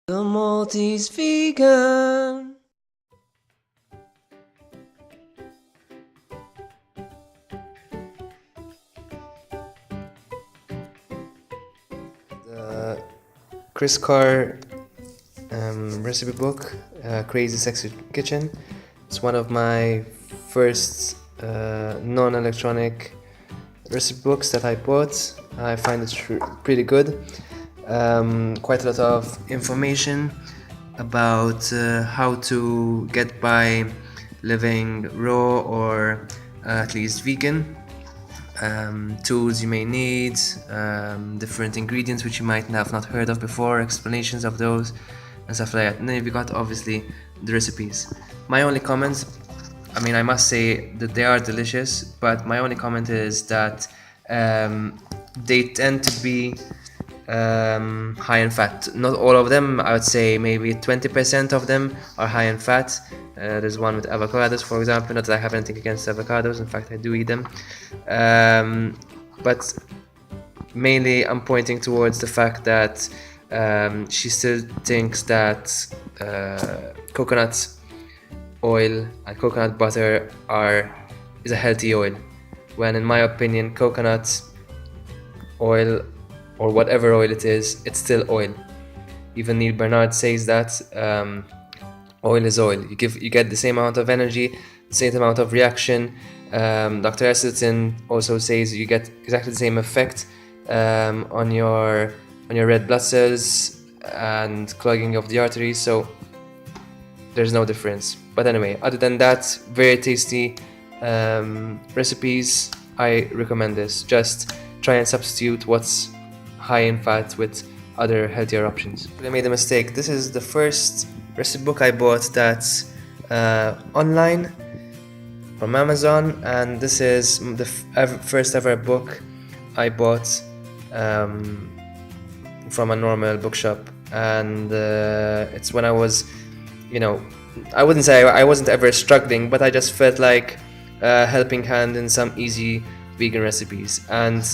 The Maltese vegan. The Chris Carr recipe book, Crazy Sexy Kitchen. It's one of my first non-electronic recipe books that I bought. I find it pretty good. Quite a lot of information about how to get by living raw or at least vegan. Tools you may need, different ingredients which you might have not heard of before, explanations of those, and stuff like that. And then you've got obviously the recipes. My only comments, I must say that they are delicious, but my only comment is that they tend to be high in fat. Not all of them, I would say maybe 20% of them are high in fat. There's one with avocados, for example. Not that I have anything against avocados, in fact I do eat them, but mainly I'm pointing towards the fact that she still thinks that coconut oil and coconut butter is a healthy oil, when in my opinion coconut oil or whatever oil it is, it's still oil. Even Neil Bernard says that oil is oil. You get the same amount of energy, the same amount of reaction. Dr. Esselstyn also says you get exactly the same effect on your red blood cells and clogging of the arteries, so there's no difference. But anyway, other than that, very tasty recipes. I recommend this. Just try and substitute what's high in fat with other healthier options. I made a mistake. This is the first recipe book I bought that's online from Amazon, and this is the first ever book I bought from a normal bookshop. And it's when I was, I wouldn't say I wasn't ever struggling, but I just felt like a helping hand in some easy vegan recipes. And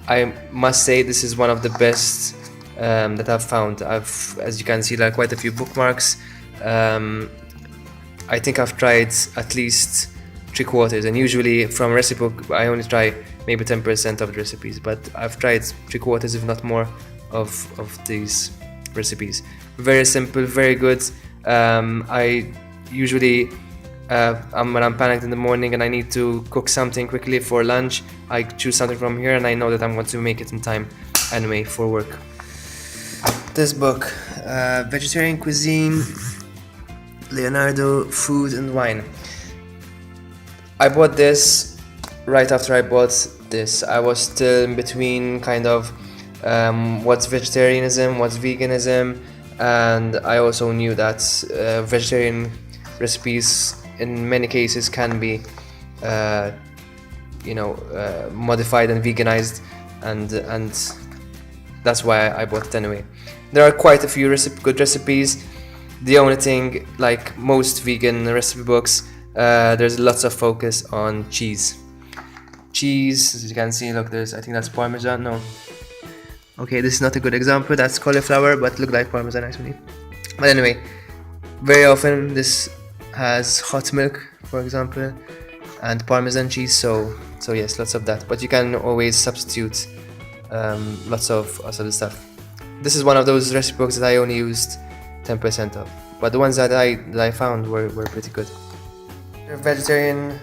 I must say this is one of the best that I've found. As you can see, like quite a few bookmarks. I think I've tried at least 3/4, and usually from a recipe book I only try maybe 10% of the recipes, but I've tried 3/4 if not more of these recipes. Very simple, very good. I usually when I'm panicked in the morning and I need to cook something quickly for lunch, I choose something from here and I know that I'm going to make it in time anyway for work. This book, Vegetarian Cuisine, Leonardo, Food and Wine. I bought this right after I bought this. I was still in between kind of what's vegetarianism, what's veganism, and I also knew that vegetarian recipes in many cases can be modified and veganized, and that's why I bought it anyway. There are quite a few good recipes. The only thing, like most vegan recipe books, there's lots of focus on cheese. Cheese, as you can see, look, I think that's Parmesan. No, okay, this is not a good example. That's cauliflower, but look like Parmesan actually. But anyway, very often this has hot milk, for example, and Parmesan cheese. So yes, lots of that. But you can always substitute lots of other stuff. This is one of those recipe books that I only used 10% of, but the ones that I found were pretty good. A vegetarian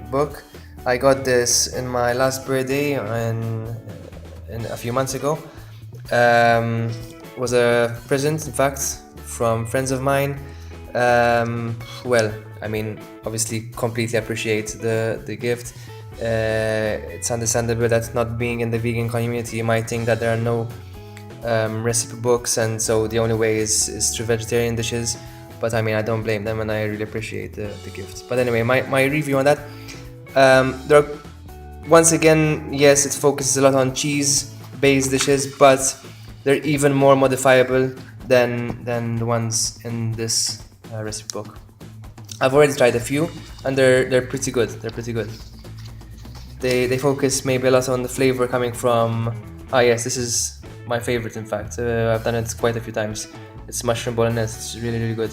book. I got this in my last birthday in a few months ago. Was a present, in fact, from friends of mine. Obviously completely appreciate the gift. It's understandable that not being in the vegan community, you might think that there are no recipe books, and so the only way is through vegetarian dishes. But I don't blame them, and I really appreciate the gift. But anyway, my review on that. There are, once again, yes, it focuses a lot on cheese-based dishes, but they're even more modifiable than the ones in this recipe book. I've already tried a few, and they're pretty good. They focus maybe a lot on the flavor coming from. Yes, this is my favorite, in fact. I've done it quite a few times. It's mushroom bolognese. It's really, really good.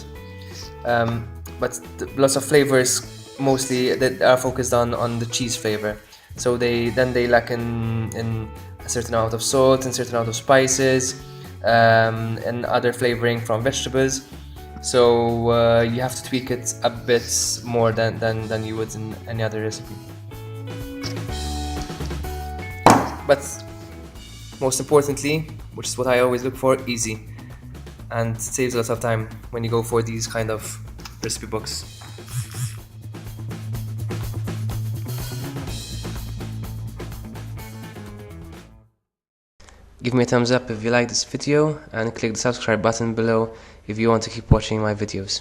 But lots of flavors, mostly that are focused on the cheese flavor. So they lack in a certain amount of salt and certain amount of spices, and other flavoring from vegetables. So you have to tweak it a bit more than you would in any other recipe. But most importantly, which is what I always look for, easy. And it saves a lot of time when you go for these kind of recipe books. Give me a thumbs up if you like this video and click the subscribe button below if you want to keep watching my videos.